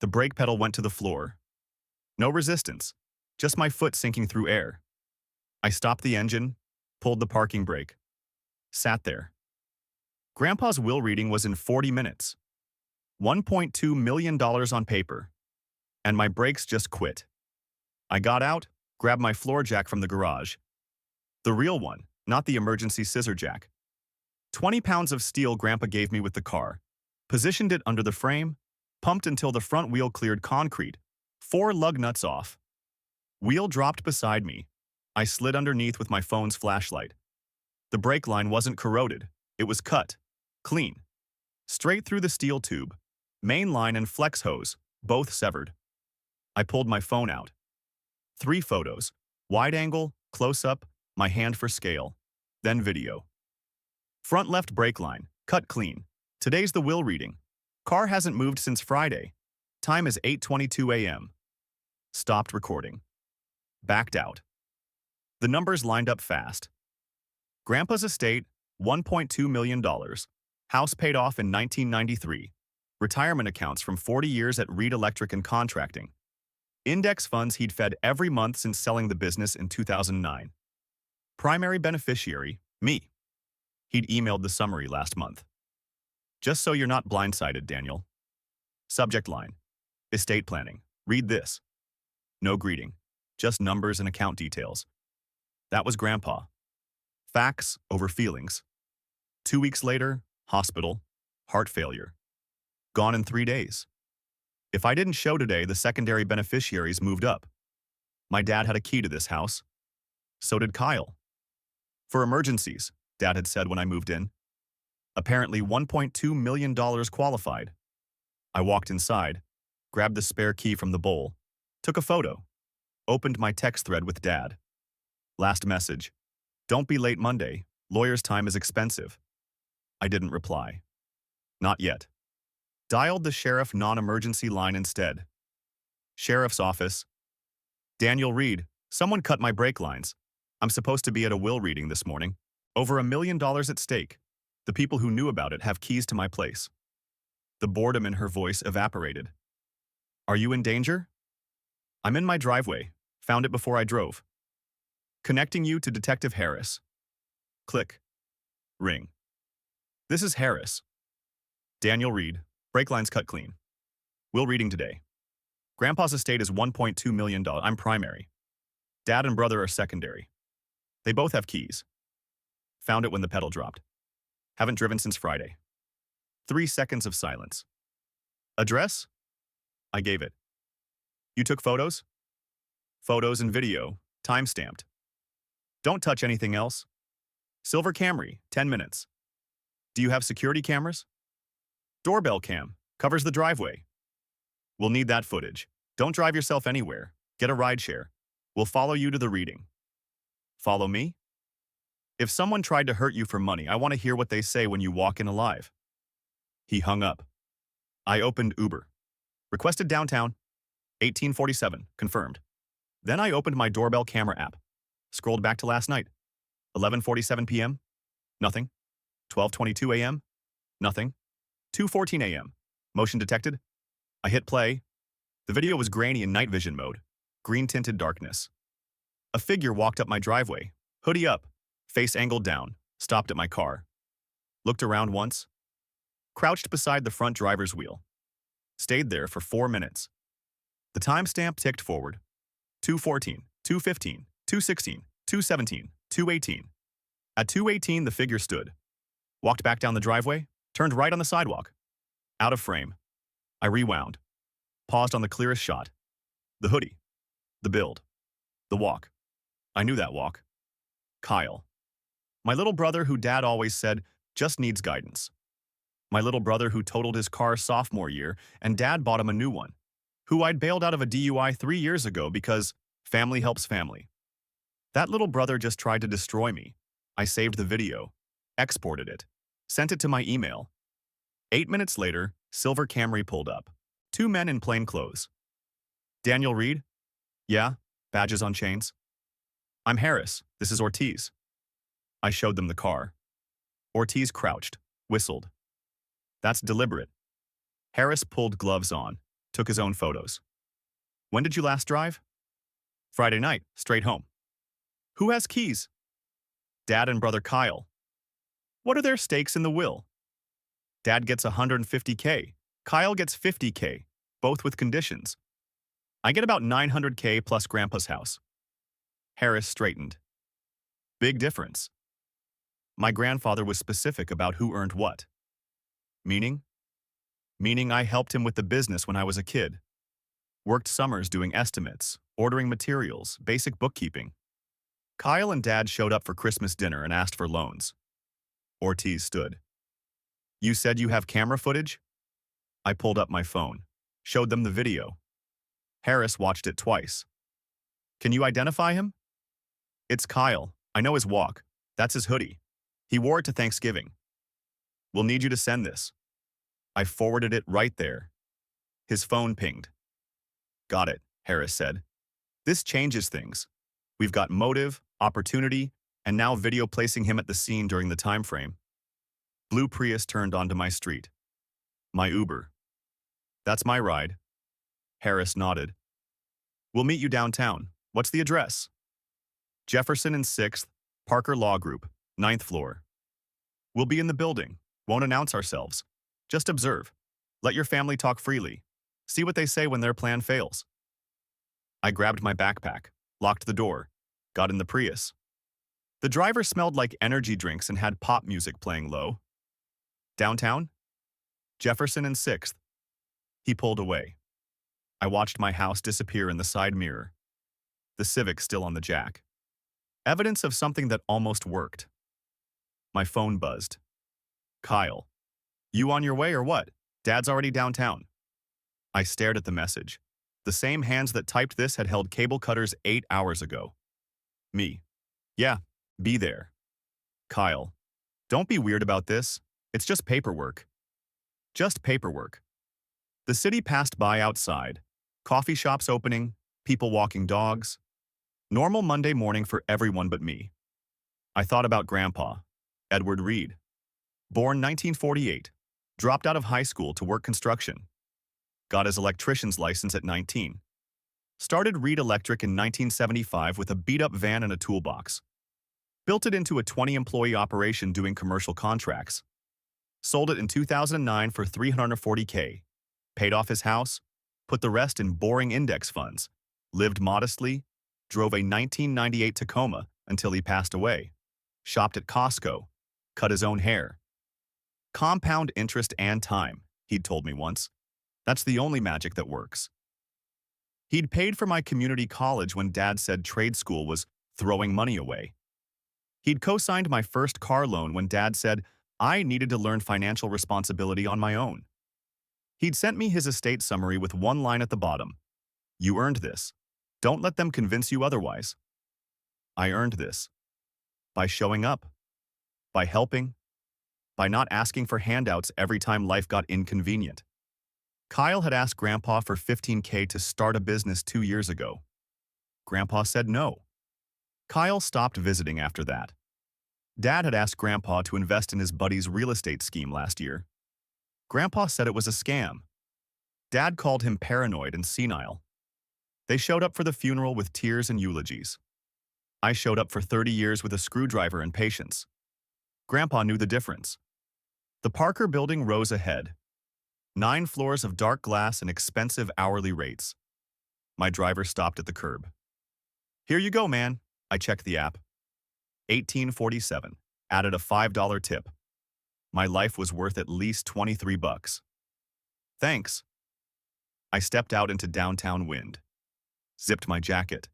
The brake pedal went to the floor. No resistance, just my foot sinking through air. I stopped the engine, pulled the parking brake, sat there. Grandpa's will reading was in 40 minutes. $1.2 million on paper. And my brakes just quit. I got out, grabbed my floor jack from the garage. The real one, not the emergency scissor jack. 20 pounds of steel Grandpa gave me with the car. Positioned it under the frame, pumped until the front wheel cleared concrete. 4 lug nuts off. Wheel dropped beside me. I slid underneath with my phone's flashlight. The brake line wasn't corroded. It was cut. Clean. Straight through the steel tube. Main line and flex hose, both severed. I pulled my phone out. 3 photos. Wide angle, close-up, my hand for scale. Then video. Front left brake line, cut clean. Today's the will reading. Car hasn't moved since Friday. Time is 8:22 a.m. Stopped recording. Backed out. The numbers lined up fast. Grandpa's estate, $1.2 million. House paid off in 1993. Retirement accounts from 40 years at Reed Electric and Contracting. Index funds he'd fed every month since selling the business in 2009. Primary beneficiary, me. He'd emailed the summary last month. Just so you're not blindsided, Daniel. Subject line. Estate planning. Read this. No greeting. Just numbers and account details. That was Grandpa. Facts over feelings. 2 weeks later, hospital, heart failure. Gone in 3 days. If I didn't show today, the secondary beneficiaries moved up. My dad had a key to this house. So did Kyle. For emergencies, Dad had said when I moved in. Apparently $1.2 million qualified. I walked inside, grabbed the spare key from the bowl, took a photo, opened my text thread with Dad. Last message. Don't be late Monday. Lawyer's time is expensive. I didn't reply. Not yet. Dialed the sheriff non-emergency line instead. Sheriff's office. Daniel Reed, someone cut my brake lines. I'm supposed to be at a will reading this morning. Over $1 million at stake. The people who knew about it have keys to my place. The boredom in her voice evaporated. Are you in danger? I'm in my driveway. Found it before I drove. Connecting you to Detective Harris. Click. Ring. This is Harris. Daniel Reed. Brake lines cut clean. Will reading today. Grandpa's estate is $1.2 million. I'm primary. Dad and brother are secondary. They both have keys. Found it when the pedal dropped. Haven't driven since Friday. 3 seconds of silence. Address? I gave it. You took photos? Photos and video, time-stamped. Don't touch anything else. Silver Camry, 10 minutes. Do you have security cameras? Doorbell cam, covers the driveway. We'll need that footage. Don't drive yourself anywhere. Get a rideshare. We'll follow you to the reading. Follow me? If someone tried to hurt you for money, I want to hear what they say when you walk in alive. He hung up. I opened Uber. Requested downtown. 1847, confirmed. Then I opened my doorbell camera app. Scrolled back to last night. 11:47 p.m. Nothing. 12:22 a.m. Nothing. 2:14 a.m. Motion detected. I hit play. The video was grainy in night vision mode. Green-tinted darkness. A figure walked up my driveway. Hoodie up. Face angled down. Stopped at my car. Looked around once. Crouched beside the front driver's wheel. Stayed there for 4 minutes. The timestamp ticked forward. 2:14, 2:15, 2:16, 2:17, 2:18. At 2:18, the figure stood. Walked back down the driveway. Turned right on the sidewalk. Out of frame. I rewound. Paused on the clearest shot. The hoodie. The build. The walk. I knew that walk. Kyle. My little brother who Dad always said just needs guidance. My little brother who totaled his car sophomore year and Dad bought him a new one. Who I'd bailed out of a DUI 3 years ago because family helps family. That little brother just tried to destroy me. I saved the video. Exported it. Sent it to my email. 8 minutes later, Silver Camry pulled up. 2 men in plain clothes. Daniel Reed? Yeah, badges on chains. I'm Harris. This is Ortiz. I showed them the car. Ortiz crouched, whistled. That's deliberate. Harris pulled gloves on. Took his own photos. When did you last drive? Friday night, straight home. Who has keys? Dad and brother Kyle. What are their stakes in the will? Dad gets 150K. Kyle gets 50K, both with conditions. I get about 900K plus Grandpa's house. Harris straightened. Big difference. My grandfather was specific about who earned what. Meaning? Meaning I helped him with the business when I was a kid. Worked summers doing estimates, ordering materials, basic bookkeeping. Kyle and Dad showed up for Christmas dinner and asked for loans. Ortiz stood. You said you have camera footage? I pulled up my phone, showed them the video. Harris watched it twice. Can you identify him? It's Kyle. I know his walk. That's his hoodie. He wore it to Thanksgiving. We'll need you to send this. I forwarded it right there. His phone pinged. Got it, Harris said. This changes things. We've got motive, opportunity, and now video placing him at the scene during the time frame. Blue Prius turned onto my street. My Uber. That's my ride. Harris nodded. We'll meet you downtown. What's the address? Jefferson and 6th, Parker Law Group, 9th floor. We'll be in the building. Won't announce ourselves. Just observe. Let your family talk freely. See what they say when their plan fails. I grabbed my backpack, locked the door, got in the Prius. The driver smelled like energy drinks and had pop music playing low. Downtown? Jefferson and 6th. He pulled away. I watched my house disappear in the side mirror. The Civic still on the jack. Evidence of something that almost worked. My phone buzzed. Kyle. You on your way or what? Dad's already downtown. I stared at the message. The same hands that typed this had held cable cutters 8 hours ago. Me. Yeah, be there. Kyle. Don't be weird about this. It's just paperwork. Just paperwork. The city passed by outside. Coffee shops opening, people walking dogs. Normal Monday morning for everyone but me. I thought about Grandpa, Edward Reed. Born 1948, dropped out of high school to work construction. Got his electrician's license at 19. Started Reed Electric in 1975 with a beat-up van and a toolbox. Built it into a 20-employee operation doing commercial contracts. Sold it in 2009 for $340K. Paid off his house, put the rest in boring index funds, lived modestly, drove a 1998 Tacoma until he passed away, shopped at Costco, cut his own hair. Compound interest and time, he'd told me once. That's the only magic that works. He'd paid for my community college when Dad said trade school was throwing money away. He'd co-signed my first car loan when Dad said I needed to learn financial responsibility on my own. He'd sent me his estate summary with one line at the bottom. You earned this. Don't let them convince you otherwise. I earned this. By showing up. By helping. By not asking for handouts every time life got inconvenient. Kyle had asked Grandpa for $15K to start a business 2 years ago. Grandpa said no. Kyle stopped visiting after that. Dad had asked Grandpa to invest in his buddy's real estate scheme last year. Grandpa said it was a scam. Dad called him paranoid and senile. They showed up for the funeral with tears and eulogies. I showed up for 30 years with a screwdriver and patience. Grandpa knew the difference. The Parker building rose ahead. 9 floors of dark glass and expensive hourly rates. My driver stopped at the curb. Here you go, man. I checked the app. $18.47. Added a $5 tip. My life was worth at least $23. Thanks. I stepped out into downtown wind. Zipped my jacket.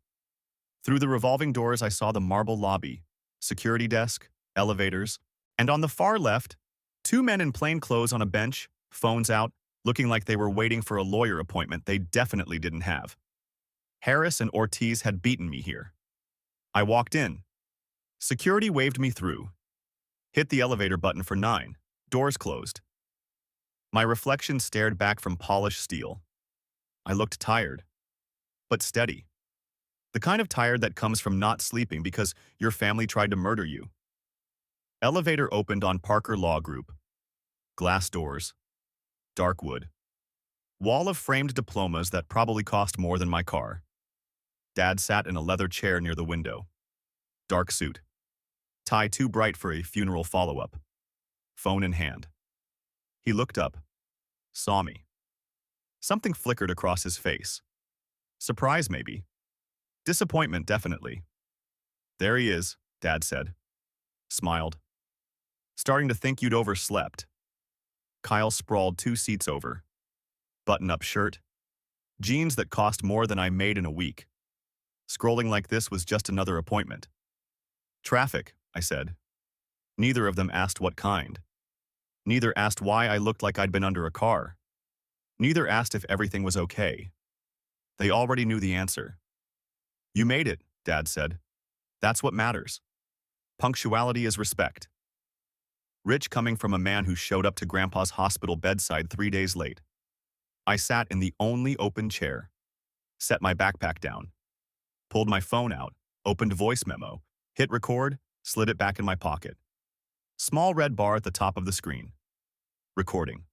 Through the revolving doors, I saw the marble lobby, security desk, elevators, and on the far left, 2 men in plain clothes on a bench, phones out, looking like they were waiting for a lawyer appointment they definitely didn't have. Harris and Ortiz had beaten me here. I walked in. Security waved me through. Hit the elevator button for 9. Doors closed. My reflection stared back from polished steel. I looked tired, but steady. The kind of tired that comes from not sleeping because your family tried to murder you. Elevator opened on Parker Law Group. Glass doors. Dark wood. Wall of framed diplomas that probably cost more than my car. Dad sat in a leather chair near the window. Dark suit. Tie too bright for a funeral follow-up. Phone in hand. He looked up. Saw me. Something flickered across his face. Surprise, maybe. Disappointment, definitely. There he is, Dad said. Smiled. Starting to think you'd overslept. Kyle sprawled 2 seats over. Button-up shirt. Jeans that cost more than I made in a week. Scrolling like this was just another appointment. Traffic, I said. Neither of them asked what kind. Neither asked why I looked like I'd been under a car. Neither asked if everything was okay. They already knew the answer. You made it, Dad said. That's what matters. Punctuality is respect. Rich coming from a man who showed up to Grandpa's hospital bedside 3 days late. I sat in the only open chair, set my backpack down, pulled my phone out, opened voice memo, hit record, slid it back in my pocket. Small red bar at the top of the screen. Recording.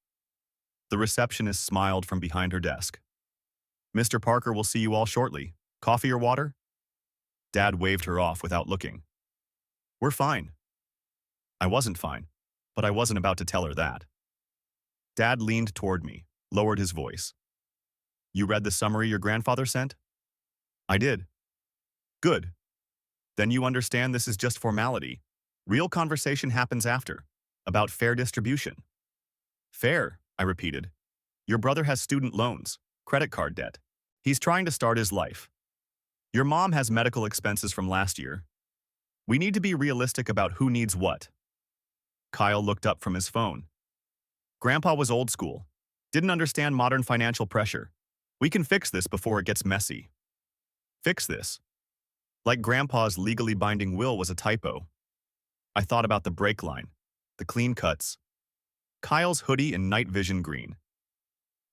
The receptionist smiled from behind her desk. Mr. Parker will see you all shortly. Coffee or water? Dad waved her off without looking. We're fine. I wasn't fine, but I wasn't about to tell her that. Dad leaned toward me, lowered his voice. You read the summary your grandfather sent? I did. Good. Then you understand this is just formality. Real conversation happens after, about fair distribution. Fair, I repeated. Your brother has student loans, credit card debt. He's trying to start his life. Your mom has medical expenses from last year. We need to be realistic about who needs what. Kyle looked up from his phone. Grandpa was old school, didn't understand modern financial pressure. We can fix this before it gets messy. Fix this. Like Grandpa's legally binding will was a typo. I thought about the brake line, the clean cuts, Kyle's hoodie in night vision green.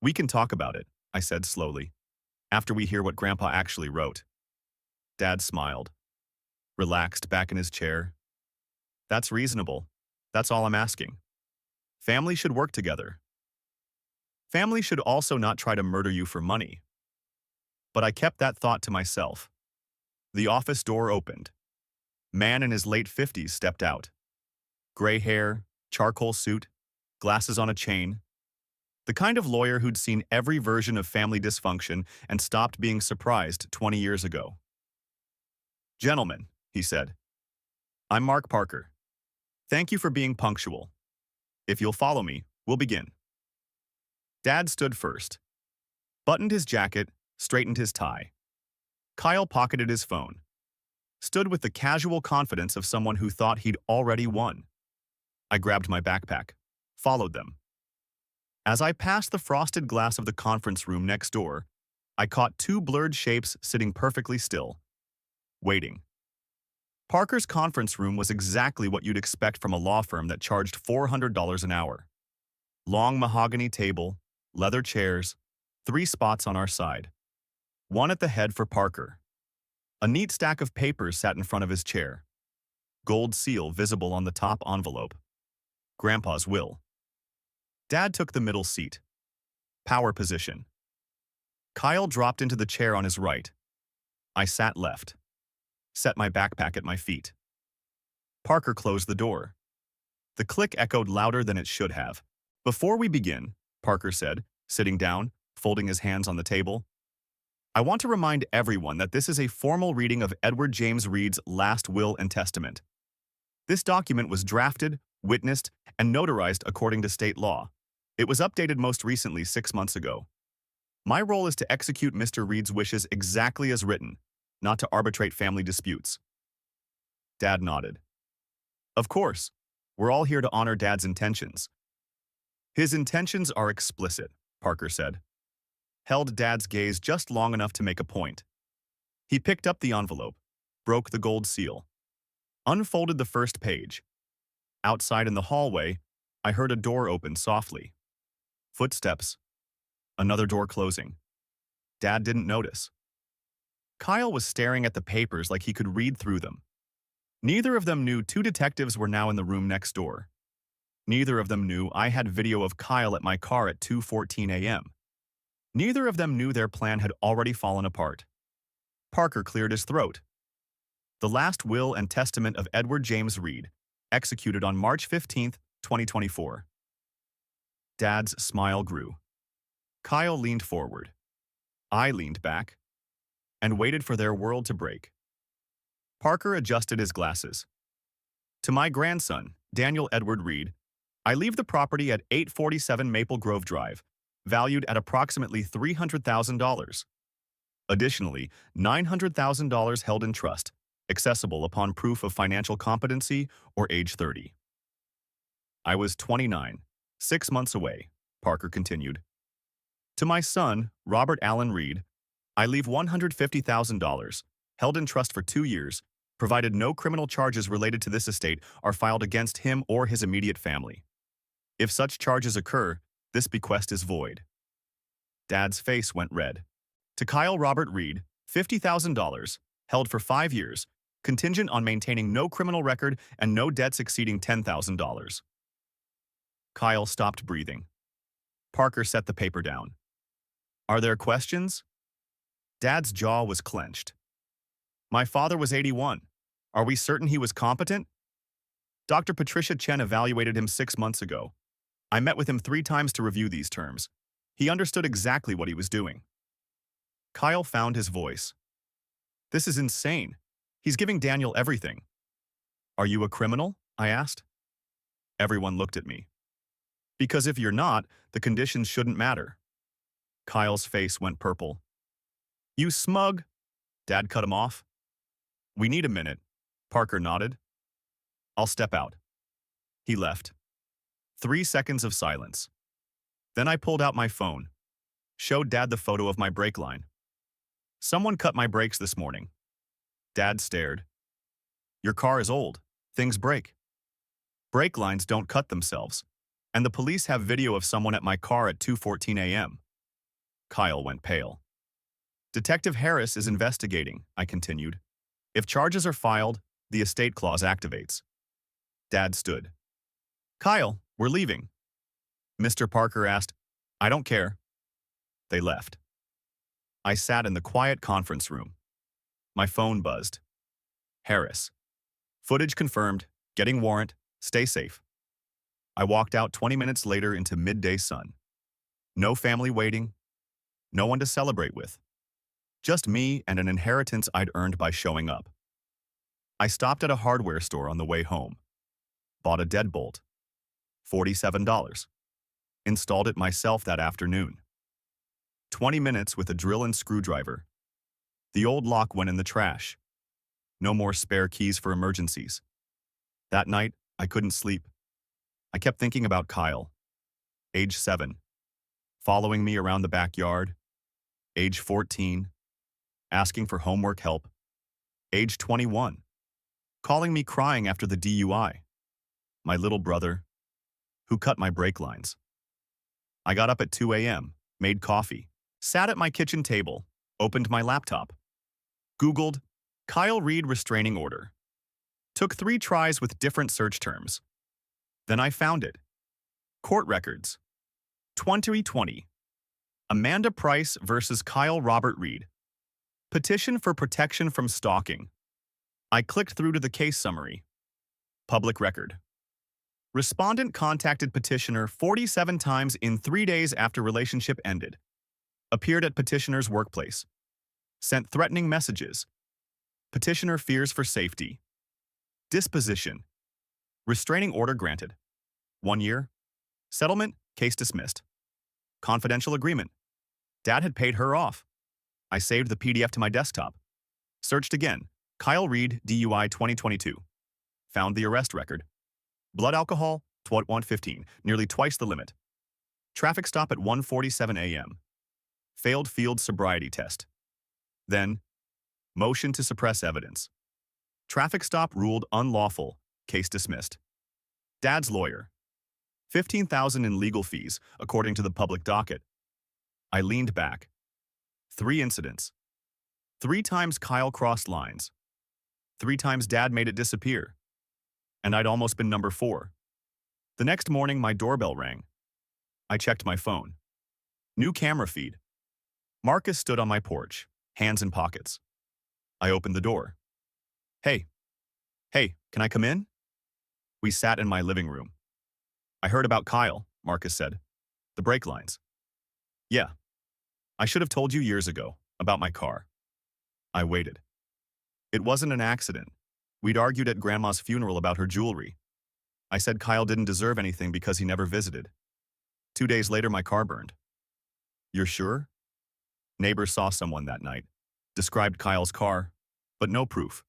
We can talk about it, I said slowly, after we hear what Grandpa actually wrote. Dad smiled, relaxed back in his chair. That's reasonable. That's all I'm asking. Family should work together. Family should also not try to murder you for money. But I kept that thought to myself. The office door opened. Man in his late 50s stepped out. Gray hair, charcoal suit, glasses on a chain. The kind of lawyer who'd seen every version of family dysfunction and stopped being surprised 20 years ago. Gentlemen, he said. I'm Mark Parker. Thank you for being punctual. If you'll follow me, we'll begin. Dad stood first. Buttoned his jacket, straightened his tie. Kyle pocketed his phone. Stood with the casual confidence of someone who thought he'd already won. I grabbed my backpack, followed them. As I passed the frosted glass of the conference room next door, I caught 2 blurred shapes sitting perfectly still, waiting. Parker's conference room was exactly what you'd expect from a law firm that charged $400 an hour. Long mahogany table, leather chairs, 3 spots on our side. One at the head for Parker. A neat stack of papers sat in front of his chair. Gold seal visible on the top envelope. Grandpa's will. Dad took the middle seat. Power position. Kyle dropped into the chair on his right. I sat left. Set my backpack at my feet. Parker closed the door. The click echoed louder than it should have. Before we begin, Parker said, sitting down, folding his hands on the table, I want to remind everyone that this is a formal reading of Edward James Reed's last will and testament. This document was drafted, witnessed, and notarized according to state law. It was updated most recently 6 months ago. My role is to execute Mr. Reed's wishes exactly as written, not to arbitrate family disputes. Dad nodded. Of course, we're all here to honor Dad's intentions. His intentions are explicit, Parker said. Held Dad's gaze just long enough to make a point. He picked up the envelope, broke the gold seal, unfolded the first page. Outside in the hallway, I heard a door open softly. Footsteps. Another door closing. Dad didn't notice. Kyle was staring at the papers like he could read through them. Neither of them knew 2 detectives were now in the room next door. Neither of them knew I had video of Kyle at my car at 2:14 a.m. Neither of them knew their plan had already fallen apart. Parker cleared his throat. The last will and testament of Edward James Reed, executed on March 15, 2024. Dad's smile grew. Kyle leaned forward. I leaned back and waited for their world to break. Parker adjusted his glasses. To my grandson, Daniel Edward Reed, I leave the property at 847 Maple Grove Drive, valued at approximately $300,000. Additionally, $900,000 held in trust, accessible upon proof of financial competency or age 30. I was 29, 6 months away, Parker continued. To my son, Robert Allen Reed, I leave $150,000, held in trust for 2 years, provided no criminal charges related to this estate are filed against him or his immediate family. If such charges occur, this bequest is void. Dad's face went red. To Kyle Robert Reed, $50,000, held for 5 years, contingent on maintaining no criminal record and no debts exceeding $10,000. Kyle stopped breathing. Parker set the paper down. Are there questions? Dad's jaw was clenched. My father was 81. Are we certain he was competent? Dr. Patricia Chen evaluated him 6 months ago. I met with him 3 times to review these terms. He understood exactly what he was doing. Kyle found his voice. This is insane. He's giving Daniel everything. Are you a criminal? I asked. Everyone looked at me. Because if you're not, the conditions shouldn't matter. Kyle's face went purple. You smug! Dad cut him off. We need a minute. Parker nodded. I'll step out. He left. 3 seconds of silence. Then I pulled out my phone. Showed Dad the photo of my brake line. Someone cut my brakes this morning. Dad stared. Your car is old. Things break. Brake lines don't cut themselves. And the police have video of someone at my car at 2:14 a.m. Kyle went pale. Detective Harris is investigating, I continued. If charges are filed, the estate clause activates. Dad stood. Kyle, we're leaving. Mr. Parker asked, I don't care. They left. I sat in the quiet conference room. My phone buzzed. Harris. Footage confirmed. Getting warrant. Stay safe. I walked out 20 minutes later into midday sun. No family waiting. No one to celebrate with. Just me and an inheritance I'd earned by showing up. I stopped at a hardware store on the way home. Bought a deadbolt. $47. Installed it myself that afternoon. 20 minutes with a drill and screwdriver. The old lock went in the trash. No more spare keys for emergencies. That night, I couldn't sleep. I kept thinking about Kyle. Age 7. Following me around the backyard. Age 14. Asking for homework help. Age 21. Calling me crying after the DUI. My little brother, who cut my brake lines. I got up at 2 a.m., made coffee, sat at my kitchen table, opened my laptop, Googled Kyle Reed restraining order. Took 3 tries with different search terms. Then I found it. Court records. 2020. Amanda Price versus Kyle Robert Reed. Petition for protection from stalking. I clicked through to the case summary. Public record. Respondent contacted petitioner 47 times in 3 days after relationship ended. Appeared at petitioner's workplace. Sent threatening messages. Petitioner fears for safety. Disposition. Restraining order granted. 1 year. Settlement, case dismissed. Confidential agreement. Dad had paid her off. I saved the PDF to my desktop. Searched again. Kyle Reed, DUI 2022. Found the arrest record. Blood alcohol, 115, nearly twice the limit. Traffic stop at 1:47 a.m. Failed field sobriety test. Then, motion to suppress evidence. Traffic stop ruled unlawful, case dismissed. Dad's lawyer. $15,000 in legal fees, according to the public docket. I leaned back. 3 incidents. 3 times Kyle crossed lines. 3 times Dad made it disappear. And I'd almost been number 4. The next morning, my doorbell rang. I checked my phone. New camera feed. Marcus stood on my porch, hands in pockets. I opened the door. Hey, hey, can I come in? We sat in my living room. I heard about Kyle, Marcus said. The brake lines. Yeah, I should have told you years ago about my car. I waited. It wasn't an accident. We'd argued at Grandma's funeral about her jewelry. I said Kyle didn't deserve anything because he never visited. 2 days later, my car burned. You're sure? Neighbors saw someone that night, described Kyle's car, but no proof.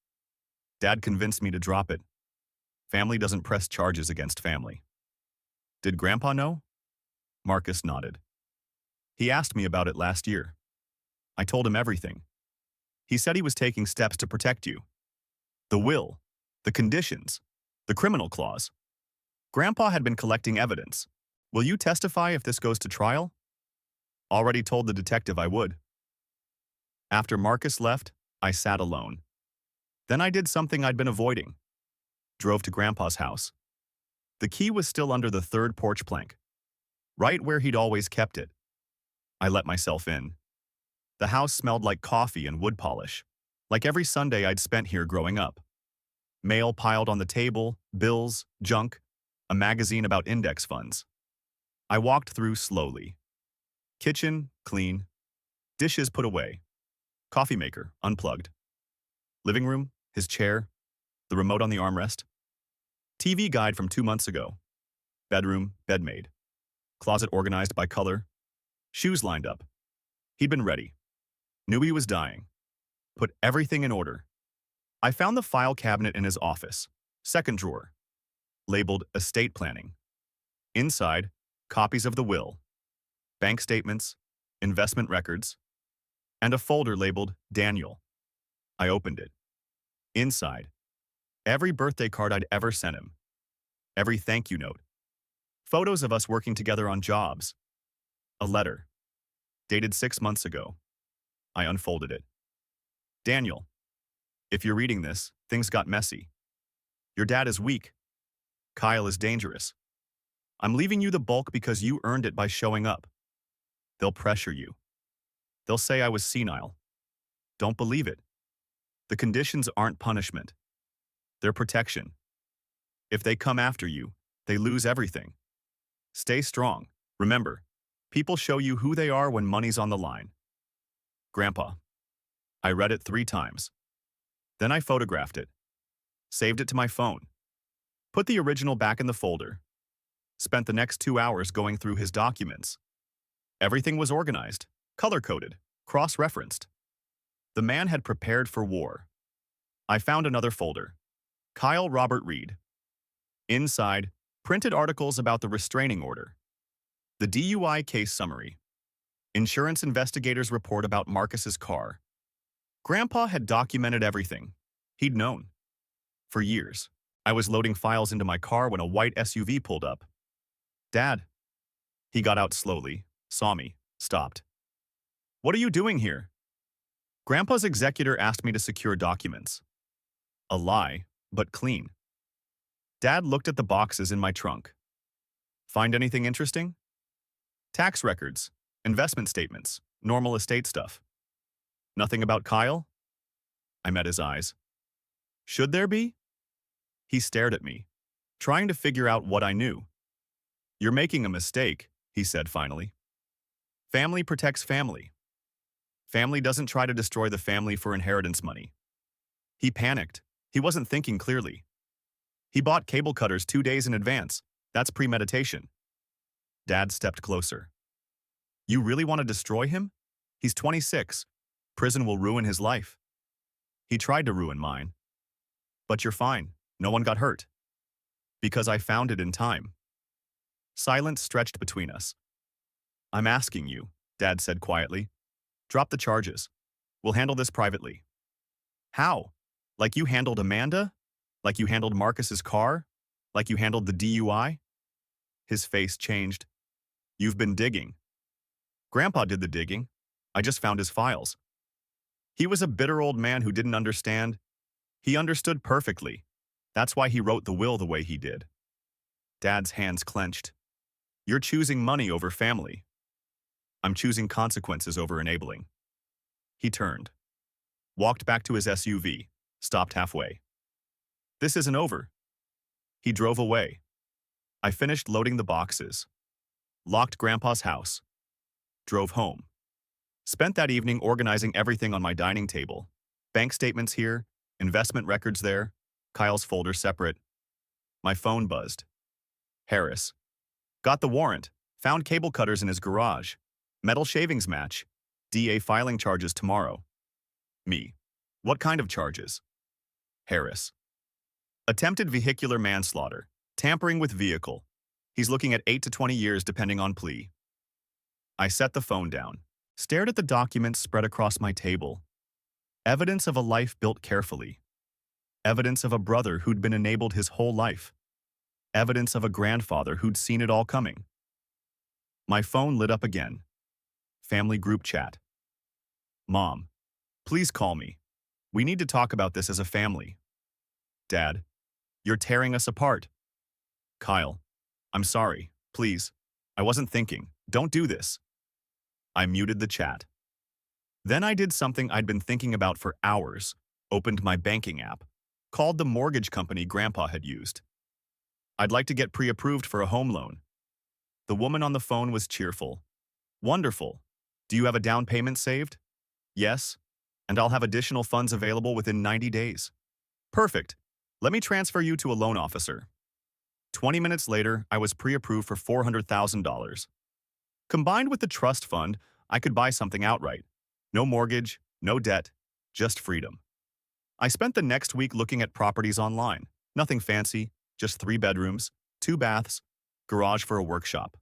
Dad convinced me to drop it. Family doesn't press charges against family. Did Grandpa know? Marcus nodded. He asked me about it last year. I told him everything. He said he was taking steps to protect you. The will, the conditions, the criminal clause. Grandpa had been collecting evidence. Will you testify if this goes to trial? Already told the detective I would. After Marcus left, I sat alone. Then I did something I'd been avoiding. Drove to Grandpa's house. The key was still under the third porch plank, right where he'd always kept it. I let myself in. The house smelled like coffee and wood polish, like every Sunday I'd spent here growing up. Mail piled on the table, bills, junk, a magazine about index funds. I walked through slowly. Kitchen, clean. Dishes put away. Coffee maker, unplugged. Living room, his chair, the remote on the armrest. TV guide from 2 months ago. Bedroom, bed made. Closet organized by color. Shoes lined up. He'd been ready. Knew he was dying. Put everything in order. I found the file cabinet in his office, second drawer, labeled estate planning. Inside, copies of the will, bank statements, investment records, and a folder labeled Daniel. I opened it. Inside, every birthday card I'd ever sent him, every thank you note, photos of us working together on jobs, a letter, dated 6 months ago. I unfolded it. Daniel, if you're reading this, things got messy. Your dad is weak. Kyle is dangerous. I'm leaving you the bulk because you earned it by showing up. They'll pressure you. They'll say I was senile. Don't believe it. The conditions aren't punishment. They're protection. If they come after you, they lose everything. Stay strong. Remember, people show you who they are when money's on the line. Grandpa. I read it 3 times. Then I photographed it. Saved it to my phone. Put the original back in the folder. Spent the next 2 hours going through his documents. Everything was organized, color-coded, cross-referenced. The man had prepared for war. I found another folder. Kyle Robert Reed. Inside, printed articles about the restraining order. The DUI case summary. Insurance investigators report about Marcus's car. Grandpa had documented everything. He'd known. For years, I was loading files into my car when a white SUV pulled up. Dad. He got out slowly, saw me, stopped. What are you doing here? Grandpa's executor asked me to secure documents. A lie, but clean. Dad looked at the boxes in my trunk. Find anything interesting? Tax records, investment statements, normal estate stuff. Nothing about Kyle? I met his eyes. Should there be? He stared at me, trying to figure out what I knew. You're making a mistake, he said finally. Family protects family. Family doesn't try to destroy the family for inheritance money. He panicked. He wasn't thinking clearly. He bought cable cutters 2 days in advance. That's premeditation. Dad stepped closer. You really want to destroy him? He's 26. Prison will ruin his life. He tried to ruin mine. But you're fine. No one got hurt. Because I found it in time. Silence stretched between us. I'm asking you, Dad said quietly. Drop the charges. We'll handle this privately. How? Like you handled Amanda? Like you handled Marcus's car? Like you handled the DUI? His face changed. You've been digging. Grandpa did the digging. I just found his files. He was a bitter old man who didn't understand. He understood perfectly. That's why he wrote the will the way he did. Dad's hands clenched. You're choosing money over family. I'm choosing consequences over enabling. He turned, walked back to his SUV, stopped halfway. This isn't over. He drove away. I finished loading the boxes, locked Grandpa's house, drove home. Spent that evening organizing everything on my dining table. Bank statements here, investment records there, Kyle's folder separate. My phone buzzed. Harris. Got the warrant. Found cable cutters in his garage. Metal shavings match. DA filing charges tomorrow. Me. What kind of charges? Harris. Attempted vehicular manslaughter. Tampering with vehicle. He's looking at 8 to 20 years depending on plea. I set the phone down. Stared at the documents spread across my table. Evidence of a life built carefully. Evidence of a brother who'd been enabled his whole life. Evidence of a grandfather who'd seen it all coming. My phone lit up again. Family group chat. Mom, please call me. We need to talk about this as a family. Dad, you're tearing us apart. Kyle, I'm sorry, please. I wasn't thinking. Don't do this. I muted the chat. Then I did something I'd been thinking about for hours, opened my banking app, called the mortgage company Grandpa had used. I'd like to get pre-approved for a home loan. The woman on the phone was cheerful. Wonderful. Do you have a down payment saved? Yes. And I'll have additional funds available within 90 days. Perfect. Let me transfer you to a loan officer. 20 minutes later, I was pre-approved for $400,000. Combined with the trust fund, I could buy something outright. No mortgage, no debt, just freedom. I spent the next week looking at properties online. Nothing fancy, just 3 bedrooms, 2 baths, garage for a workshop.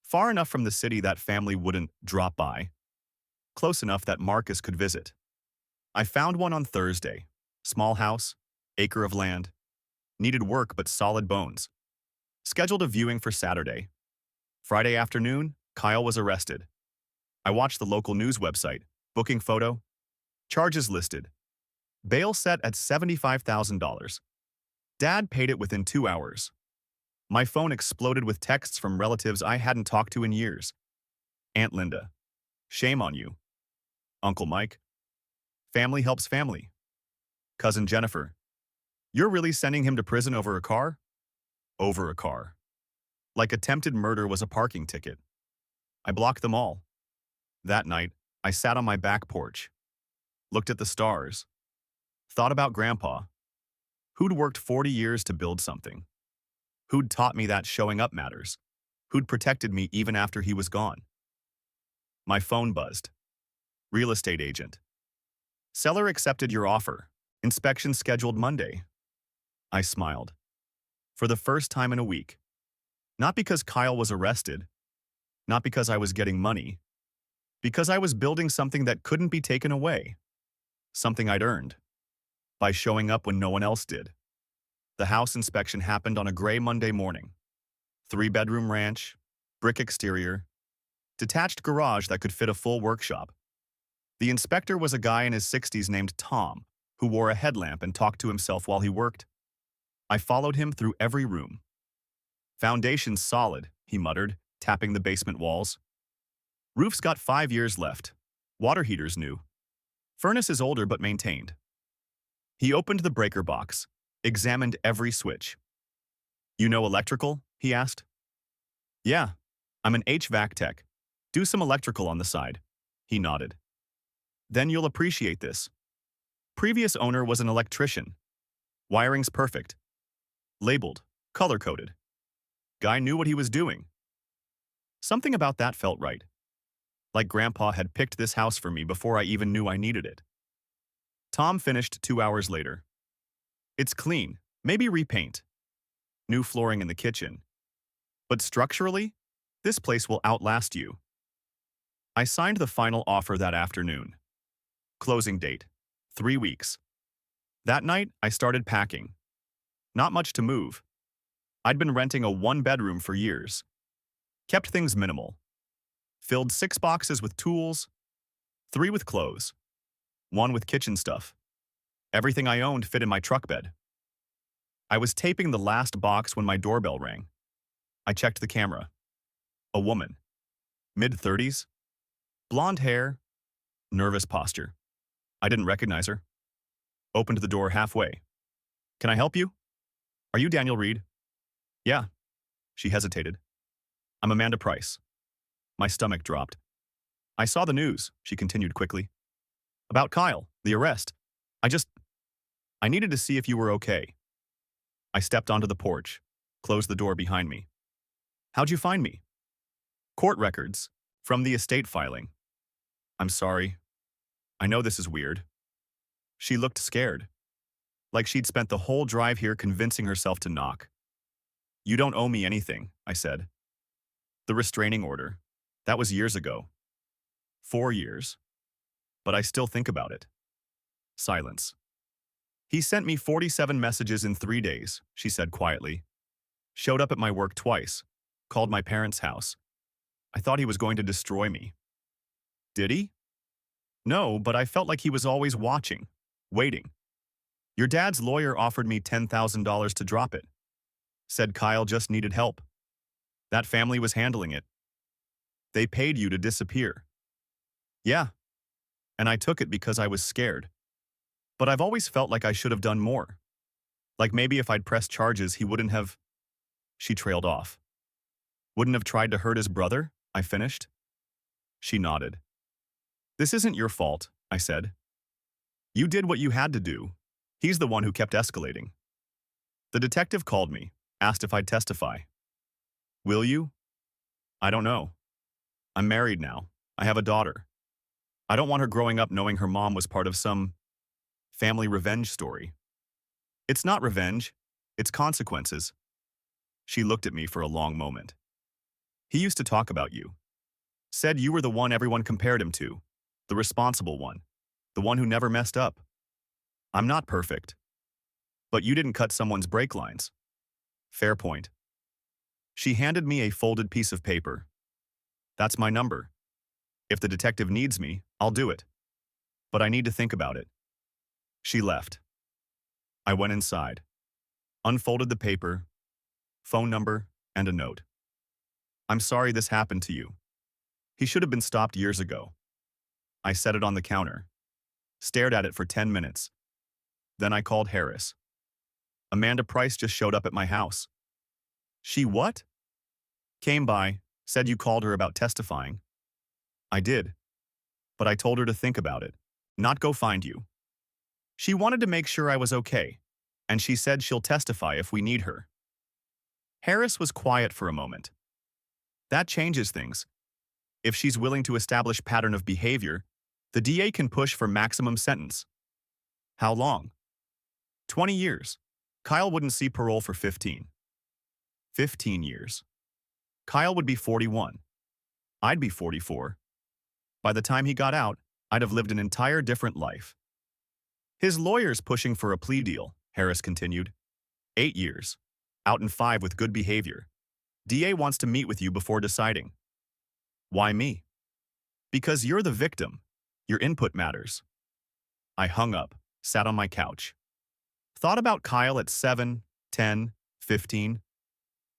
Far enough from the city that family wouldn't drop by. Close enough that Marcus could visit. I found one on Thursday. Small house, acre of land. Needed work but solid bones. Scheduled a viewing for Saturday. Friday afternoon, Kyle was arrested. I watched the local news website. Booking photo. Charges listed. Bail set at $75,000. Dad paid it within 2 hours. My phone exploded with texts from relatives I hadn't talked to in years. Aunt Linda. Shame on you. Uncle Mike. Family helps family. Cousin Jennifer. You're really sending him to prison over a car? Over a car. Like attempted murder was a parking ticket. I blocked them all. That night, I sat on my back porch. Looked at the stars. Thought about Grandpa. Who'd worked 40 years to build something. Who'd taught me that showing up matters. Who'd protected me even after he was gone. My phone buzzed. Real estate agent. Seller accepted your offer. Inspection scheduled Monday. I smiled. For the first time in a week. Not because Kyle was arrested. Not because I was getting money. Because I was building something that couldn't be taken away. Something I'd earned. By showing up when no one else did. The house inspection happened on a gray Monday morning. 3-bedroom ranch, brick exterior, detached garage that could fit a full workshop. The inspector was a guy in his 60s named Tom, who wore a headlamp and talked to himself while he worked. I followed him through every room. Foundation's solid, he muttered, tapping the basement walls. Roof's got 5 years left. Water heater's new. Furnace is older but maintained. He opened the breaker box, examined every switch. You know electrical? He asked. Yeah, I'm an HVAC tech. Do some electrical on the side. He nodded. Then you'll appreciate this. Previous owner was an electrician. Wiring's perfect. Labeled, color-coded. Guy knew what he was doing. Something about that felt right. Like Grandpa had picked this house for me before I even knew I needed it. Tom finished 2 hours later. It's clean, maybe repaint. New flooring in the kitchen. But structurally, this place will outlast you. I signed the final offer that afternoon. Closing date, 3 weeks. That night, I started packing. Not much to move. I'd been renting a 1-bedroom for years. Kept things minimal. Filled 6 boxes with tools, 3 with clothes, 1 with kitchen stuff. Everything I owned fit in my truck bed. I was taping the last box when my doorbell rang. I checked the camera. A woman. Mid-30s, Blonde hair, nervous posture. I didn't recognize her. Opened the door halfway. Can I help you? Are you Daniel Reed? Yeah. She hesitated. I'm Amanda Price. My stomach dropped. I saw the news, she continued quickly. About Kyle, the arrest. I needed to see if you were okay. I stepped onto the porch, closed the door behind me. How'd you find me? Court records, from the estate filing. I'm sorry. I know this is weird. She looked scared, like she'd spent the whole drive here convincing herself to knock. You don't owe me anything, I said. The restraining order. That was years ago. 4 years. But I still think about it. Silence. He sent me 47 messages in 3 days, she said quietly. Showed up at my work twice. Called my parents' house. I thought he was going to destroy me. Did he? No, but I felt like he was always watching, waiting. Your dad's lawyer offered me $10,000 to drop it. Said Kyle just needed help. That family was handling it. They paid you to disappear. Yeah. And I took it because I was scared. But I've always felt like I should have done more. Like maybe if I'd pressed charges, he wouldn't have… She trailed off. Wouldn't have tried to hurt his brother? I finished. She nodded. This isn't your fault, I said. You did what you had to do. He's the one who kept escalating. The detective called me, asked if I'd testify. Will you? I don't know. I'm married now. I have a daughter. I don't want her growing up knowing her mom was part of some family revenge story. It's not revenge. It's consequences. She looked at me for a long moment. He used to talk about you. Said you were the one everyone compared him to. The responsible one. The one who never messed up. I'm not perfect. But you didn't cut someone's brake lines. Fair point. She handed me a folded piece of paper. That's my number. If the detective needs me, I'll do it. But I need to think about it. She left. I went inside, unfolded the paper, phone number, and a note. I'm sorry this happened to you. He should have been stopped years ago. I set it on the counter, stared at it for 10 minutes. Then I called Harris. Amanda Price just showed up at my house. She what? Came by, said you called her about testifying. I did. But I told her to think about it, not go find you. She wanted to make sure I was okay, and she said she'll testify if we need her. Harris was quiet for a moment. That changes things. If she's willing to establish pattern of behavior, the DA can push for maximum sentence. How long? 20 years. Kyle wouldn't see parole for 15. 15 years. Kyle would be 41. I'd be 44. By the time he got out, I'd have lived an entire different life. His lawyer's pushing for a plea deal, Harris continued. 8 years. Out in 5 with good behavior. DA wants to meet with you before deciding. Why me? Because you're the victim. Your input matters. I hung up, sat on my couch. Thought about Kyle at 7, 10, 15.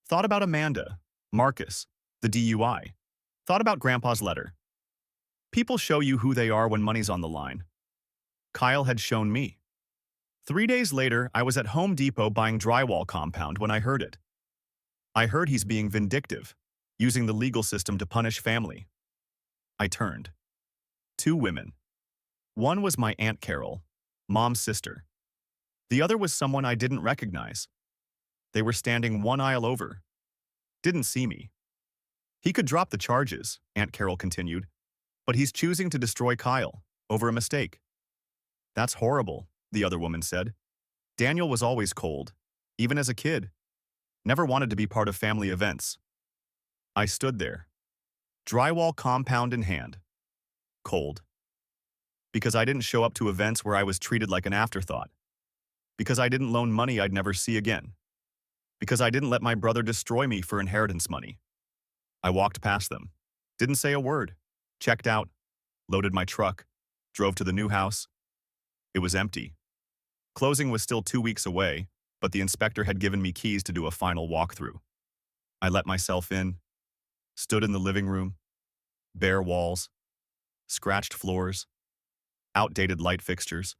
Thought about Amanda, Marcus, the DUI. Thought about Grandpa's letter. People show you who they are when money's on the line. Kyle had shown me. 3 days later, I was at Home Depot buying drywall compound when I heard it. I heard he's being vindictive, using the legal system to punish family. I turned. 2 women. One was my Aunt Carol, Mom's sister. The other was someone I didn't recognize. They were standing one aisle over. Didn't see me. He could drop the charges, Aunt Carol continued, but he's choosing to destroy Kyle over a mistake. That's horrible, the other woman said. Daniel was always cold, even as a kid. Never wanted to be part of family events. I stood there, drywall compound in hand, cold. Because I didn't show up to events where I was treated like an afterthought. Because I didn't loan money I'd never see again. Because I didn't let my brother destroy me for inheritance money. I walked past them, didn't say a word, checked out, loaded my truck, drove to the new house. It was empty. Closing was still 2 weeks away, but the inspector had given me keys to do a final walkthrough. I let myself in, stood in the living room, bare walls, scratched floors, outdated light fixtures,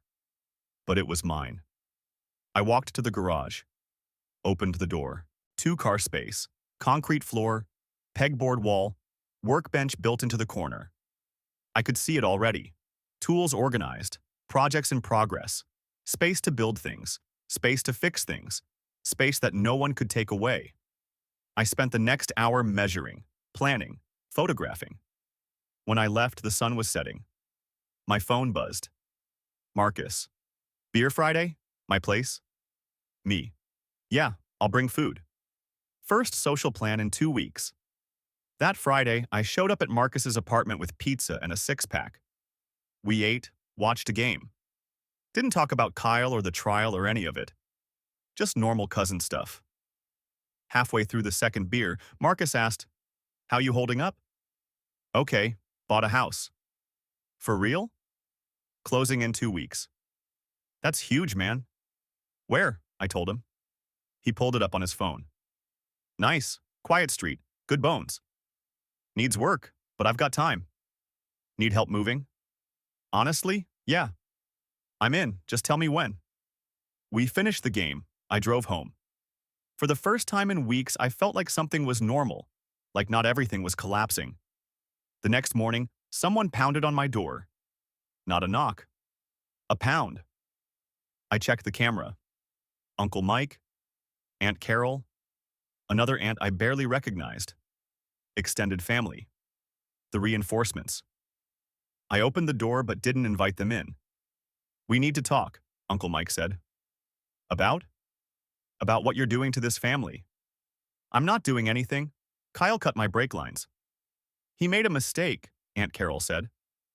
but it was mine. I walked to the garage, opened the door. 2-car space, concrete floor, pegboard wall, workbench built into the corner. I could see it already. Tools organized, projects in progress, space to build things, space to fix things, space that no one could take away. I spent the next hour measuring, planning, photographing. When I left, the sun was setting. My phone buzzed. Marcus. Beer Friday? My place? Me. Yeah, I'll bring food. First social plan in 2 weeks. That Friday, I showed up at Marcus's apartment with pizza and a 6-pack. We ate, watched a game. Didn't talk about Kyle or the trial or any of it. Just normal cousin stuff. Halfway through the second beer, Marcus asked, "How you holding up?" "Okay, bought a house." "For real?" "Closing in 2 weeks." "That's huge, man." "Where?" I told him. He pulled it up on his phone. "Nice, quiet street, good bones." "Needs work, but I've got time." "Need help moving?" "Honestly, yeah." "I'm in, just tell me when." We finished the game. I drove home. For the first time in weeks, I felt like something was normal, like not everything was collapsing. The next morning, someone pounded on my door. Not a knock. A pound. I checked the camera. Uncle Mike, Aunt Carol, another aunt I barely recognized. Extended family. The reinforcements. I opened the door but didn't invite them in. "We need to talk," Uncle Mike said. "About?" "About what you're doing to this family." "I'm not doing anything. Kyle cut my brake lines." "He made a mistake," Aunt Carol said.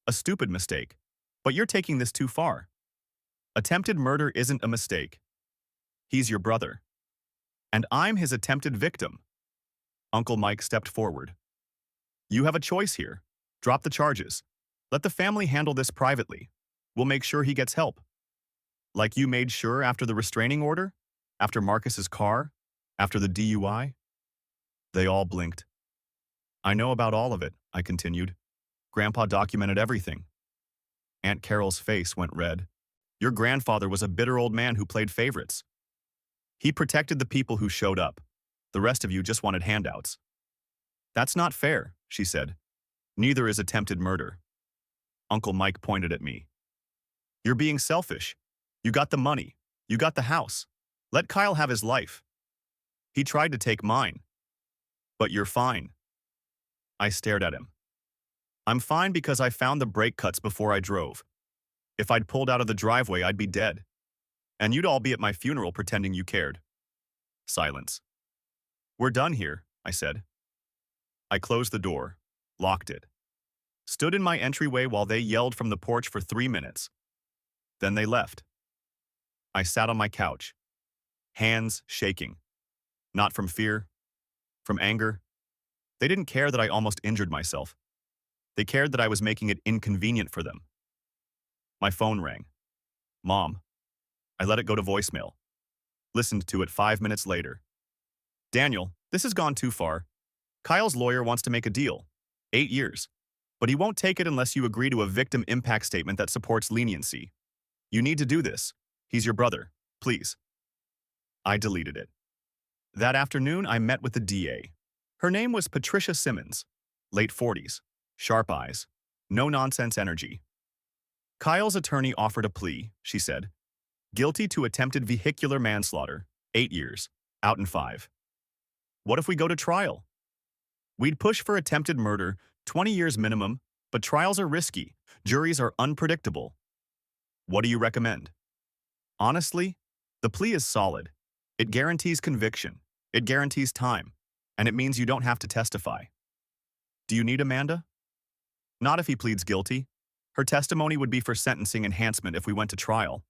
"A stupid mistake. But you're taking this too far. Attempted murder isn't a mistake. He's your brother. And I'm his attempted victim." Uncle Mike stepped forward. "You have a choice here. Drop the charges. Let the family handle this privately. We'll make sure he gets help. Like you made sure after the restraining order? After Marcus's car? After the DUI?" They all blinked. "I know about all of it," I continued. "Grandpa documented everything." Aunt Carol's face went red. "Your grandfather was a bitter old man who played favorites. He protected the people who showed up. The rest of you just wanted handouts." "That's not fair," she said. "Neither is attempted murder." Uncle Mike pointed at me. "You're being selfish. You got the money. You got the house. Let Kyle have his life. He tried to take mine. But you're fine." I stared at him. "I'm fine because I found the brake cuts before I drove. If I'd pulled out of the driveway, I'd be dead. And you'd all be at my funeral pretending you cared." Silence. "We're done here," I said. I closed the door, locked it, stood in my entryway while they yelled from the porch for 3 minutes. Then they left. I sat on my couch, hands shaking. Not from fear, from anger. They didn't care that I almost injured myself. They cared that I was making it inconvenient for them. My phone rang. "Mom." I let it go to voicemail. Listened to it 5 minutes later. "Daniel, this has gone too far. Kyle's lawyer wants to make a deal. 8 years. But he won't take it unless you agree to a victim impact statement that supports leniency. You need to do this. He's your brother. Please." I deleted it. That afternoon, I met with the DA. Her name was Patricia Simmons. Late 40s. Sharp eyes. No-nonsense energy. Kyle's attorney offered a plea, she said. Guilty to attempted vehicular manslaughter. 8 years. Out in 5. What if we go to trial? We'd push for attempted murder, 20 years minimum, but trials are risky. Juries are unpredictable. What do you recommend? Honestly, the plea is solid. It guarantees conviction. It guarantees time. And it means you don't have to testify. Do you need Amanda? Not if he pleads guilty. Her testimony would be for sentencing enhancement if we went to trial.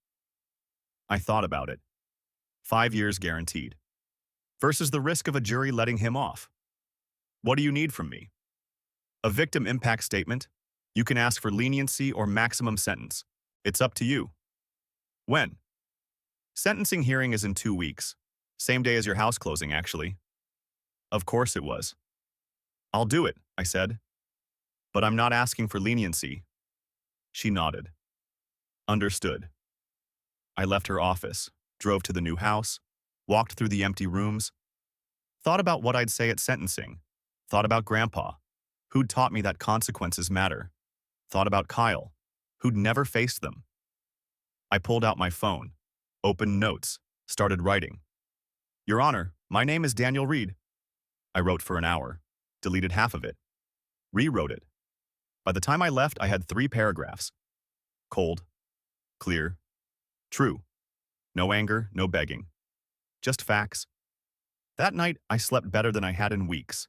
I thought about it. 5 years guaranteed. Versus the risk of a jury letting him off. What do you need from me? A victim impact statement. You can ask for leniency or maximum sentence. It's up to you. When? Sentencing hearing is in 2 weeks. Same day as your house closing, actually. Of course it was. I'll do it, I said. But I'm not asking for leniency. She nodded. Understood. I left her office, drove to the new house, walked through the empty rooms, thought about what I'd say at sentencing, thought about Grandpa, who'd taught me that consequences matter, thought about Kyle, who'd never faced them. I pulled out my phone, opened notes, started writing. Your Honor, my name is Daniel Reed. I wrote for an hour, deleted half of it, rewrote it. By the time I left, I had 3 paragraphs. Cold, clear, true. No anger, no begging. Just facts. That night, I slept better than I had in weeks.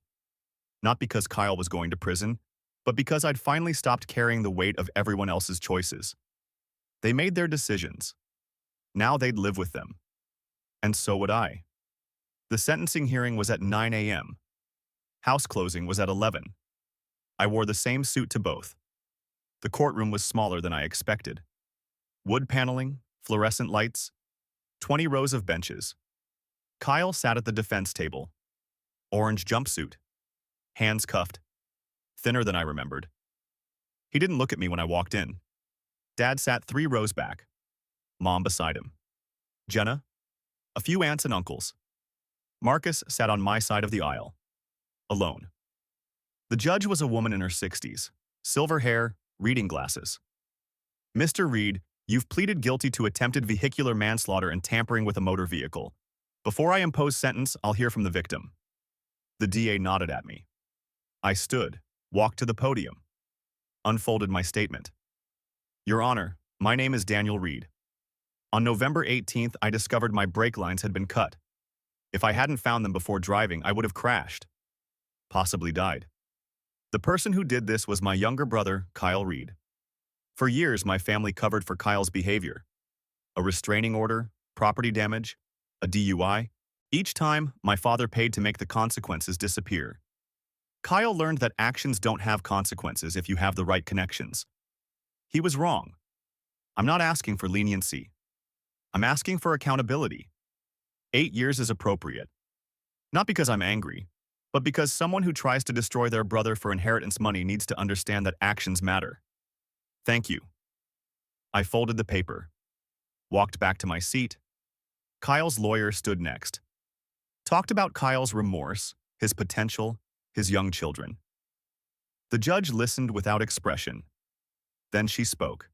Not because Kyle was going to prison, but because I'd finally stopped carrying the weight of everyone else's choices. They made their decisions. Now they'd live with them. And so would I. The sentencing hearing was at 9 a.m. House closing was at 11. I wore the same suit to both. The courtroom was smaller than I expected. Wood paneling, fluorescent lights, 20 rows of benches. Kyle sat at the defense table. Orange jumpsuit. Hands cuffed. Thinner than I remembered. He didn't look at me when I walked in. Dad sat 3 rows back. Mom beside him. Jenna. A few aunts and uncles. Marcus sat on my side of the aisle. Alone. The judge was a woman in her 60s. Silver hair, reading glasses. Mr. Reed, you've pleaded guilty to attempted vehicular manslaughter and tampering with a motor vehicle. Before I impose sentence, I'll hear from the victim. The DA nodded at me. I stood, walked to the podium, unfolded my statement. Your Honor, my name is Daniel Reed. On November 18th, I discovered my brake lines had been cut. If I hadn't found them before driving, I would have crashed. Possibly died. The person who did this was my younger brother, Kyle Reed. For years, my family covered for Kyle's behavior. A restraining order, property damage, a DUI. Each time, my father paid to make the consequences disappear. Kyle learned that actions don't have consequences if you have the right connections. He was wrong. I'm not asking for leniency. I'm asking for accountability. 8 years is appropriate. Not because I'm angry, but because someone who tries to destroy their brother for inheritance money needs to understand that actions matter. Thank you. I folded the paper, walked back to my seat. Kyle's lawyer stood next. Talked about Kyle's remorse, his potential, his young children. The judge listened without expression. Then she spoke.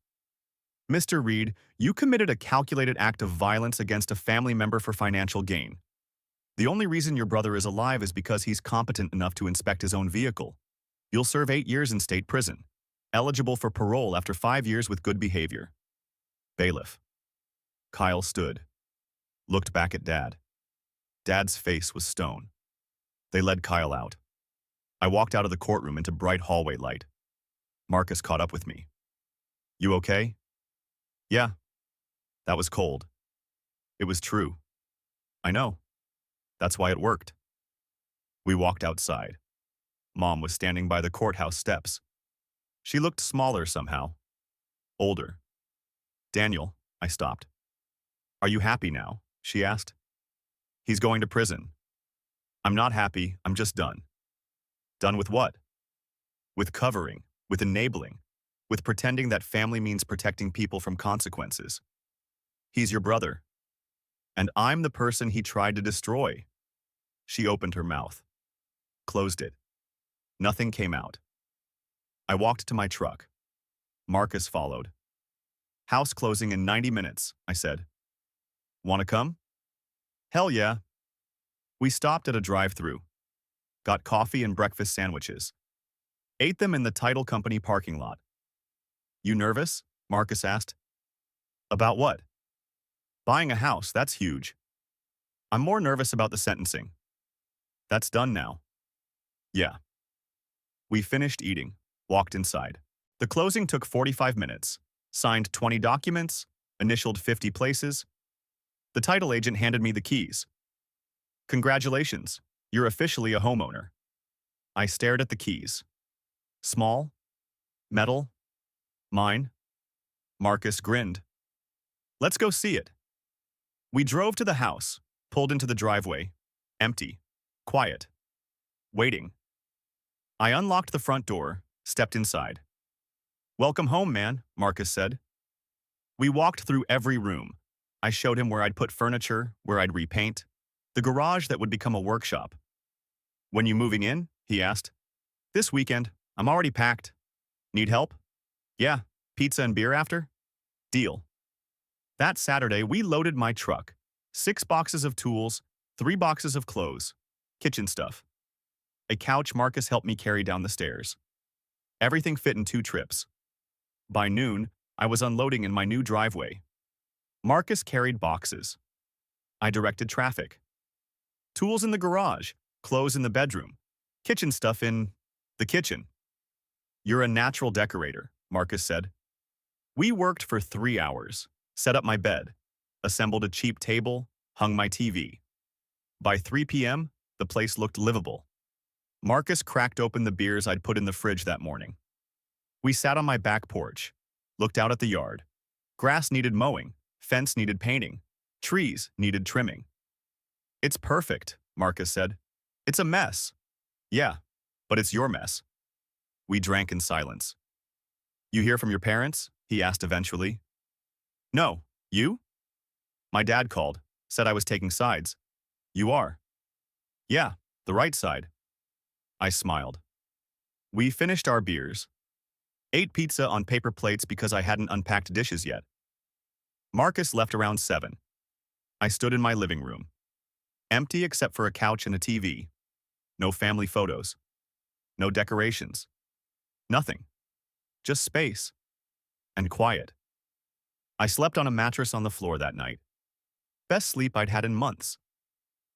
Mr. Reed, you committed a calculated act of violence against a family member for financial gain. The only reason your brother is alive is because he's competent enough to inspect his own vehicle. You'll serve 8 years in state prison, eligible for parole after 5 years with good behavior. Bailiff. Kyle stood, looked back at Dad. Dad's face was stone. They led Kyle out. I walked out of the courtroom into bright hallway light. Marcus caught up with me. You okay? Yeah. That was cold. It was true. I know. That's why it worked. We walked outside. Mom was standing by the courthouse steps. She looked smaller somehow. Older. Daniel, I stopped. Are you happy now? She asked. He's going to prison. I'm not happy, I'm just done. Done with what? With covering, with enabling, with pretending that family means protecting people from consequences. He's your brother. And I'm the person he tried to destroy. She opened her mouth, closed it. Nothing came out. I walked to my truck. Marcus followed. House closing in 90 minutes, I said. Want to come? Hell yeah. We stopped at a drive-thru, got coffee and breakfast sandwiches, ate them in the title company parking lot. You nervous? Marcus asked. About what? Buying a house, that's huge. I'm more nervous about the sentencing. That's done now. Yeah. We finished eating, walked inside. The closing took 45 minutes, signed 20 documents, initialed 50 places. The title agent handed me the keys. Congratulations, you're officially a homeowner. I stared at the keys. Small? Metal? Mine? Marcus grinned. Let's go see it. We drove to the house, pulled into the driveway. Empty. Quiet. Waiting. I unlocked the front door, stepped inside. Welcome home, man, Marcus said. We walked through every room. I showed him where I'd put furniture, where I'd repaint, the garage that would become a workshop. When you moving in? He asked. This weekend. I'm already packed. Need help? Yeah. Pizza and beer after? Deal. That Saturday, we loaded my truck. 6 boxes of tools, 3 boxes of clothes, kitchen stuff. A couch Marcus helped me carry down the stairs. Everything fit in 2 trips. By noon, I was unloading in my new driveway. Marcus carried boxes. I directed traffic. Tools in the garage, clothes in the bedroom, kitchen stuff in the kitchen. You're a natural decorator, Marcus said. We worked for 3 hours, set up my bed, assembled a cheap table, hung my TV. By 3 p.m., the place looked livable. Marcus cracked open the beers I'd put in the fridge that morning. We sat on my back porch, looked out at the yard. Grass needed mowing, fence needed painting, trees needed trimming. It's perfect, Marcus said. It's a mess. Yeah, but it's your mess. We drank in silence. You hear from your parents? He asked eventually. No, you? My dad called, said I was taking sides. You are? Yeah, the right side. I smiled. We finished our beers. Ate pizza on paper plates because I hadn't unpacked dishes yet. Marcus left around 7. I stood in my living room. Empty except for a couch and a TV. No family photos. No decorations. Nothing. Just space. And quiet. I slept on a mattress on the floor that night. Best sleep I'd had in months.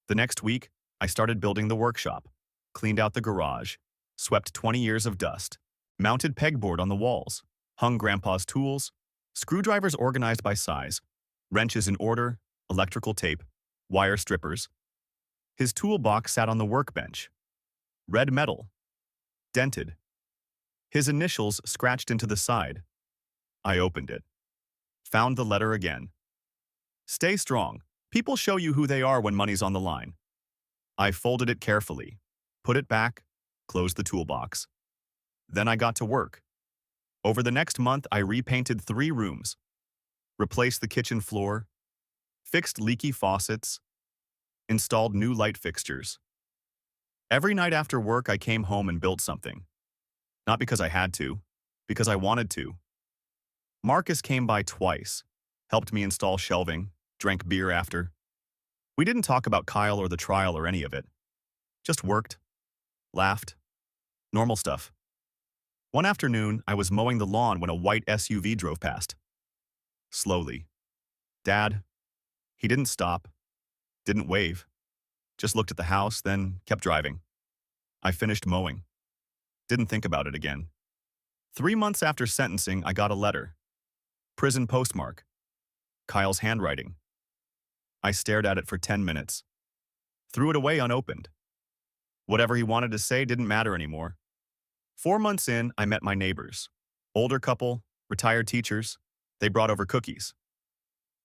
The next week, I started building the workshop, cleaned out the garage, swept 20 years of dust, mounted pegboard on the walls, hung Grandpa's tools, screwdrivers organized by size, wrenches in order, electrical tape, wire strippers. His toolbox sat on the workbench. Red metal. Dented. His initials scratched into the side. I opened it. Found the letter again. Stay strong. People show you who they are when money's on the line. I folded it carefully, put it back, closed the toolbox. Then I got to work. Over the next month, I repainted 3 rooms, replaced the kitchen floor, fixed leaky faucets, installed new light fixtures. Every night after work, I came home and built something. Not because I had to, because I wanted to. Marcus came by twice, helped me install shelving, drank beer after. We didn't talk about Kyle or the trial or any of it. Just worked, laughed, normal stuff. One afternoon, I was mowing the lawn when a white SUV drove past. Slowly. Dad. He didn't stop, didn't wave, just looked at the house, then kept driving. I finished mowing. Didn't think about it again. 3 months after sentencing, I got a letter. Prison postmark. Kyle's handwriting. I stared at it for 10 minutes. Threw it away unopened. Whatever he wanted to say didn't matter anymore. 4 months in, I met my neighbors. Older couple, retired teachers. They brought over cookies.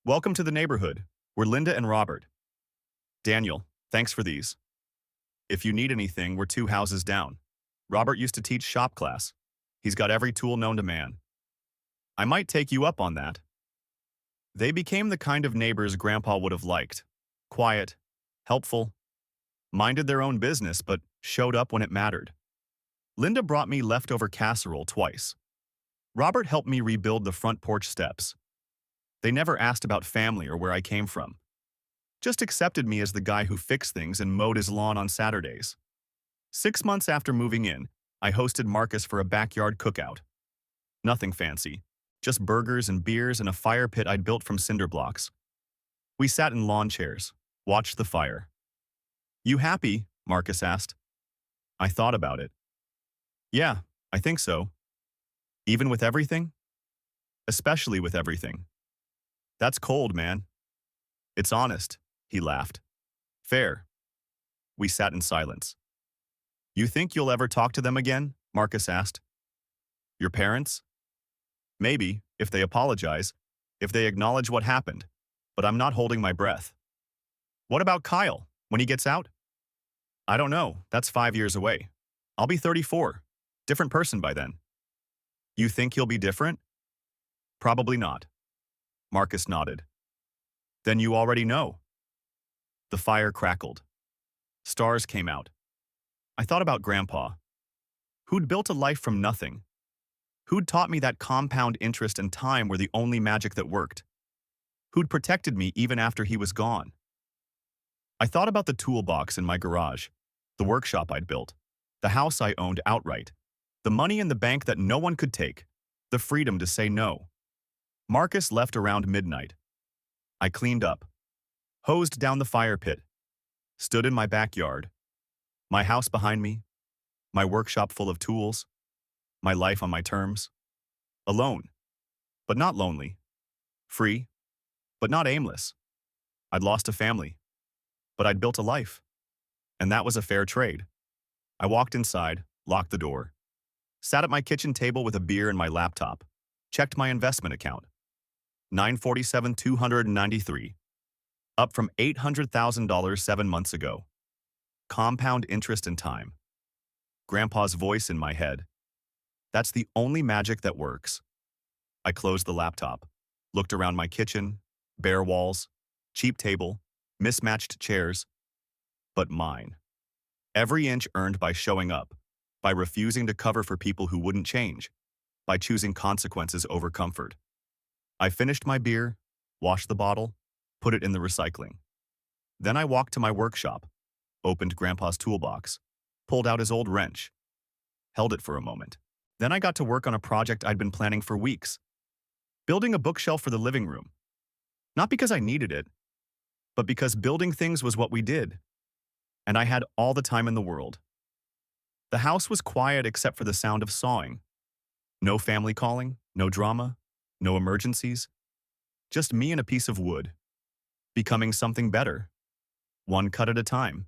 Welcome to the neighborhood. We're Linda and Robert. Daniel, thanks for these. If you need anything, we're 2 houses down. Robert used to teach shop class. He's got every tool known to man. I might take you up on that. They became the kind of neighbors Grandpa would have liked. Quiet, helpful, minded their own business but showed up when it mattered. Linda brought me leftover casserole twice. Robert helped me rebuild the front porch steps. They never asked about family or where I came from. Just accepted me as the guy who fixed things and mowed his lawn on Saturdays. 6 months after moving in, I hosted Marcus for a backyard cookout. Nothing fancy, just burgers and beers and a fire pit I'd built from cinder blocks. We sat in lawn chairs, watched the fire. You happy? Marcus asked. I thought about it. Yeah, I think so. Even with everything? Especially with everything. That's cold, man. It's honest, he laughed. Fair. We sat in silence. You think you'll ever talk to them again? Marcus asked. Your parents? Maybe, if they apologize, if they acknowledge what happened, but I'm not holding my breath. What about Kyle, when he gets out? I don't know, that's 5 years away. I'll be 34, different person by then. You think he'll be different? Probably not. Marcus nodded. Then you already know. The fire crackled. Stars came out. I thought about Grandpa, who'd built a life from nothing, who'd taught me that compound interest and time were the only magic that worked, who'd protected me even after he was gone. I thought about the toolbox in my garage, the workshop I'd built, the house I owned outright, the money in the bank that no one could take, the freedom to say no. Marcus left around midnight. I cleaned up, hosed down the fire pit, stood in my backyard, my house behind me, my workshop full of tools, my life on my terms. Alone, but not lonely. Free, but not aimless. I'd lost a family, but I'd built a life. And that was a fair trade. I walked inside, locked the door, sat at my kitchen table with a beer and my laptop, checked my investment account. 947,293, up from $800,000 7 months ago. Compound interest and time. Grandpa's voice in my head. That's the only magic that works. I closed the laptop, looked around my kitchen, bare walls, cheap table, mismatched chairs, but mine. Every inch earned by showing up, by refusing to cover for people who wouldn't change, by choosing consequences over comfort. I finished my beer, washed the bottle, put it in the recycling. Then I walked to my workshop, opened Grandpa's toolbox, pulled out his old wrench, held it for a moment. Then I got to work on a project I'd been planning for weeks, building a bookshelf for the living room. Not because I needed it, but because building things was what we did, and I had all the time in the world. The house was quiet except for the sound of sawing. No family calling, no drama, no emergencies. Just me and a piece of wood, becoming something better, one cut at a time.